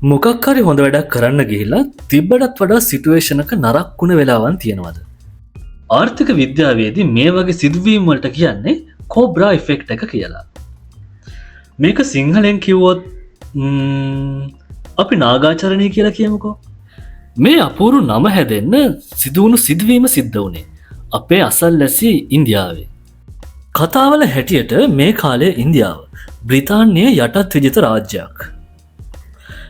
මොකක් හරි හොඳ වැඩක් කරන්න ගිහිලා තිබ්බටත් වඩා සිටුවේෂන් එක නරක් වුණ වෙලාවන් තියෙනවද? ආර්ථික විද්‍යාවේදී මේ වගේ සිදුවීම් වලට කියන්නේ කෝබ්‍රා ඉෆෙක්ට් එක කියලා. මේක සිංහලෙන් කිව්වොත් අපි නාගාචරණය කියලා කියමුකෝ. මේ අපූරු නම හැදෙන්න සිදුවුණු සිදුවීම සිද්ධ වුණේ අපේ අසල්වැසි ඉන්දියාවේ. කතාවල හැටියට මේ කාලේ ඉන්දියාව බ්‍රිතාන්‍යයේ යටත් විජිත රාජ්‍යයක්.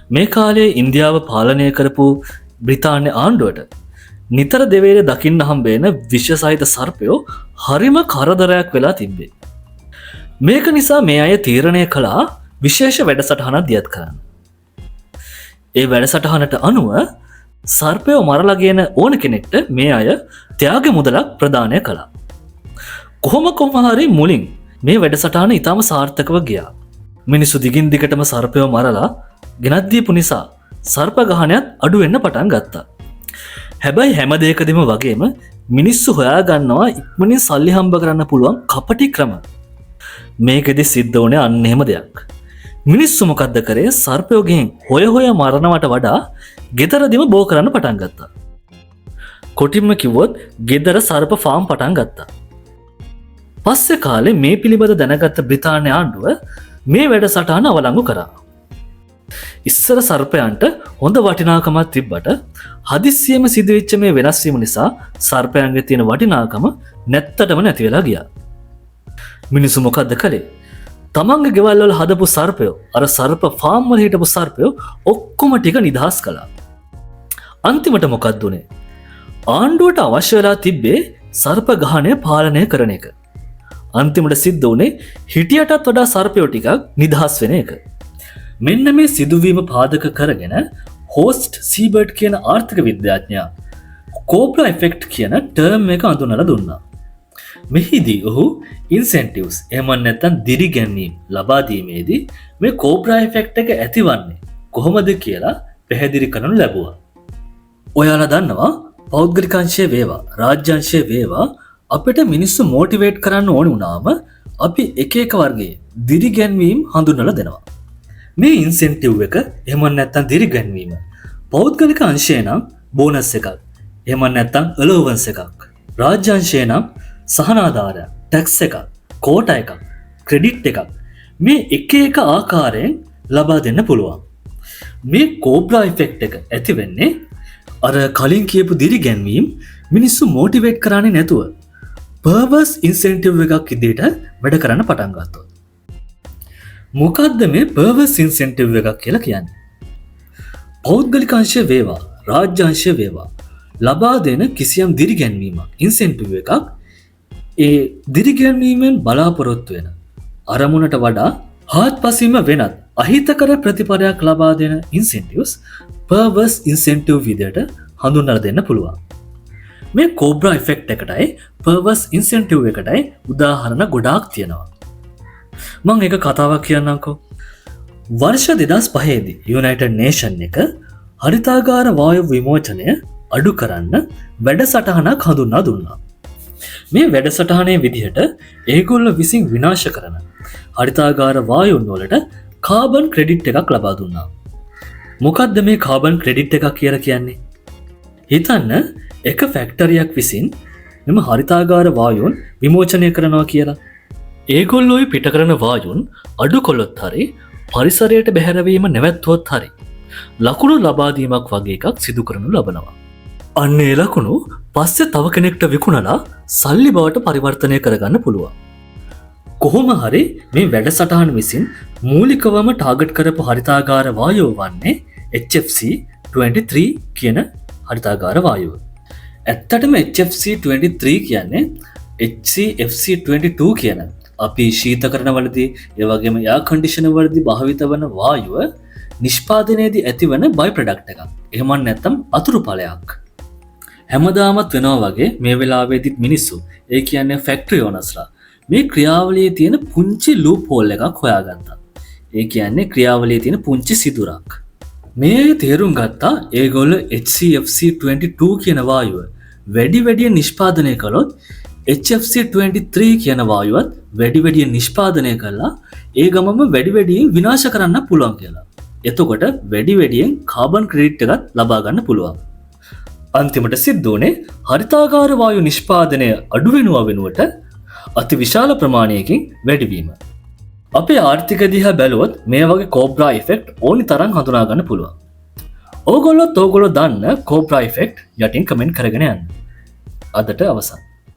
මේ කාලේ ඉන්දියාව පාලනය කරපු බ්‍රිතාන්‍ය ආණ්ඩුවට නිතර දෙවේල දකින්න හම්බේන විශ්වසහිත සර්පයෝ හරිම කරදරයක් වෙලා තිබ්බේ. මේක නිසා මේ අය තීරණය කළා විශේෂ වැඩසටහනක් දියත් කරන්න. ඒ වැඩසටහනට අනුව සර්පයෝ මරලාගෙන ඕන කෙනෙක්ට මේ අය ත්‍යාග මුදලක් ප්‍රදානය කළා. කොහොම හරි මුලින් මේ වැඩසටහන ඉතාම සාර්ථකව ගියා. මිනිස්සු දිගින් දිගටම සර්පයෝ මරලා ගෙනත් දීපු නිසා සර්ප ගහනයත් අඩු වෙන්න පටන් ගත්තා. හැබැයි හැම දෙයකදීම වගේම මිනිස්සු හොයාගන්නවා ඉක්මනින් සල්ලි හම්බ කරන්න පුළුවන් කපටි ක්‍රම. මේකෙදි සිද්ධ වුණේ අන්න එහෙම දෙයක්. මිනිස්සු මොකද්ද කරේ? සර්පයෝ ගෙන් හොය මරනවට වඩා ගෙදරදිම බෝ කරන්න පටන් ගත්තා. කොටින්ම කිව්වොත් ගෙදර සර්ප ෆාම් පටන් ගත්තා. පස්සේ කාලේ මේ පිළිබඳ දැනගත්ත බ්‍රිතාන්‍ය ආණ්ඩුව මේ වැඩසටහන අවලංගු කරා. ඉස්සර සර්පයන්ට හොඳ වටිනාකමක් තිබ්බට හදිස්සියම සිදුවෙච්ච මේ වෙනස් වීම නිසා සර්පයන්ගේ තියෙන වටිනාකම නැත්තටම නැති වෙලා ගියා. මිනිස්සු මොකද්ද කළේ? තමන්ගේ ගෙවල් වල හදපු සර්පයෝ අර සර්ප ෆාම් වල හිටපු සර්පයෝ ඔක්කොම ටික නිදහස් කළා. අන්තිමට මොකක්ද උනේ? ආණ්ඩුවට අවශ්‍ය වෙලා තිබ්බේ සර්ප ගහණය පාලනය කරන එක. අන්තිමට සිද්ධ වුණේ හිටියටත් වඩා සර්පයෝ ටිකක් නිදහස් වෙන එක. මෙන්න මේ සිදුවීම පාදක කරගෙන හෝස්ට් සීබර්ඩ් කියන ආර්ථික විද්‍යාඥයා කෝබ්‍රා ඉෆෙක්ට් කියන ටර්ම් එක අඳුනලා දුන්නා. මෙහිදී ඔහු ඉන්සෙන්ටිව්ස් එහෙම නැත්නම් දිරිගැන්වීම් ලබා දීමේදී මේ කෝබ්‍රා ඉෆෙක්ට් එක ඇතිවන්නේ කොහොමද කියලා පැහැදිලි කරනු ලැබුවා. ඔයාලා දන්නවා පෞද්ගලික අංශයේ වේවා රාජ්‍ය අංශයේ වේවා අපිට මිනිස්සු මොටිවේට් කරන්න ඕන වුණාම අපි එක වර්ගයේ දිරිගැන්වීම් හඳුන්වලා දෙනවා. මේ ඉන්සෙන්ටිව් එක එහෙම නැත්නම් දිරිගැන්වීම පෞද්ගලික අංශය නම් බෝනස් එකක් එහෙම නැත්නම් අලෝවන්ස් එකක් රාජ්‍ය අංශය නම් සහනාධාරය ටැක්ස් එකක් කෝටා එකක් ක්‍රෙඩිට් එකක් මේ එක ආකාරයෙන් ලබා දෙන්න පුළුවන්. මේ කෝබ්‍රා ඉෆෙක්ට් එක ඇති වෙන්නේ අර කලින් කියපු දිරිගැන්වීම් මිනිස්සු මොටිවේට් කරන්නේ නැතුව පර්පස් ඉන්සෙන්ටිව් එකක් ඉදිරියට වැඩ කරන්න පටන් ගත්තා. මොකද්ද මේ පර්පස් ඉන්සෙන්ටිව් එකක් කියලා කියන්නේ? පෞද්ගලික අංශය වේවා රාජ්‍ය අංශය වේවා ලබා දෙන කිසියම් දිරිගැන්වීමක් ඉන්සෙන්ටිව් එකක් ඒ දිරිගැන්වීමෙන් බලාපොරොත්තු වෙන අරමුණට වඩා හාත්පසින්ම වෙනත් අහිතකර ප්‍රතිඵලයක් ලබා දෙන ඉන්සෙන්ටිව්ස් පර්පස් ඉන්සෙන්ටිව් විදියට හඳුන්වලා දෙන්න පුළුවන්. මේ කෝබ්‍රා ඉෆෙක්ට් එකටයි පර්පස් ඉන්සෙන්ටිව් එකටයි උදාහරණ ගොඩාක් තියෙනවා. මං එක කතාවක් කියන්නම්කෝ. වර්ෂ 2005 දී යුනයිටඩ් නේෂන් එක හරිතාගාර වායු විමෝචනය අඩු කරන්න වැඩසටහනක් හඳුන්වා දුන්නා. මේ වැඩසටහනේ විදිහට ඒගොල්ලෝ විසින් විනාශ කරන හරිතාගාර වායුන් වලට කාබන් ක්‍රෙඩිට් එකක් ලබා දුන්නා. මොකද්ද මේ කාබන් ක්‍රෙඩිට් එකක් කියලා කියන්නේ? හිතන්න එක ෆැක්ටරියක් විසින් මෙම හරිතාගාර වායුන් විමෝචනය කරනවා කියලා. ඒගොල්ලොයි පිට කරන වායුන් අඩු කොළොත් හරි පරිසරයට බැහැරවීම නැවැත්වොත් හරි ලකුණු ලබාදීමක් වගේ එකක් සිදු කරනු ලබනවා. අන්න ඒ ලකුණු පස්සේ තව කෙනෙක්ට විකුණලා සල්ලි බවට පරිවර්තනය කරගන්න පුළුවන්. කොහොම හරි මේ වැඩසටහන විසින් මූලිකවම ටාගට් කරපු හරිතාගාර වායුව වන්නේ HFC 23 කියන හරිතාගාර වායුව. ඇත්තටම HFC 23 කියන්නේ HCFC 22 කියන අපි ශීතකරණ වලදී ඒ වගේම එයාර් කන්ඩිෂනර් වලදී භාවිත වන වායුව නිෂ්පාදනයේදී ඇතිවන බයි ප්‍රොඩක්ට් එකක්. එහෙම නැත්නම් අතුරු ඵලයක්. හැමදාමත් වෙනවා වගේ මේ වෙලාවේදීත් මිනිස්සු ඒ කියන්නේ ෆැක්ටරි ඕනර්ස්ලා මේ ක්‍රියාවලියේ තියෙන පුංචි ලූප් හෝල් එකක් හොයාගත්තා. ඒ කියන්නේ ක්‍රියාවලියේ තියෙන පුංචි සිදුරක්. මේ තේරුම් ගත්තා ඒගොල්ලෝ HCFC 22 කියන වායුව වැඩියෙන් නිෂ්පාදනය කළොත් HFC 23 කියන වායුවත් වැඩියෙන් නිෂ්පාදනය කළා ඒ ගමම වැඩියෙන් විනාශ කරන්න පුළුවන් කියලා. එතකොට වැඩි වැඩියෙන් කාබන් ක්‍රෙඩිට් එකත් ලබා ගන්න පුළුවන්. අන්තිමට සිද්ධ වුණේ හරිතාගාර වායු නිෂ්පාදනය අඩු වෙනවා වෙනුවට අති විශාල ප්‍රමාණයකින් වැඩිවීම. අපේ ආර්ථික දිහා බැලුවොත් මේ වගේ කෝබ්‍රා ඉෆෙක්ට් ඕනි තරම් හඳුනා ගන්න පුළුවන්. ඕගොල්ලෝ දන්න කෝබ්‍රා ඉෆෙක්ට් යටින් කමෙන්ට් කරගෙන යන්න. අදට අවසන්.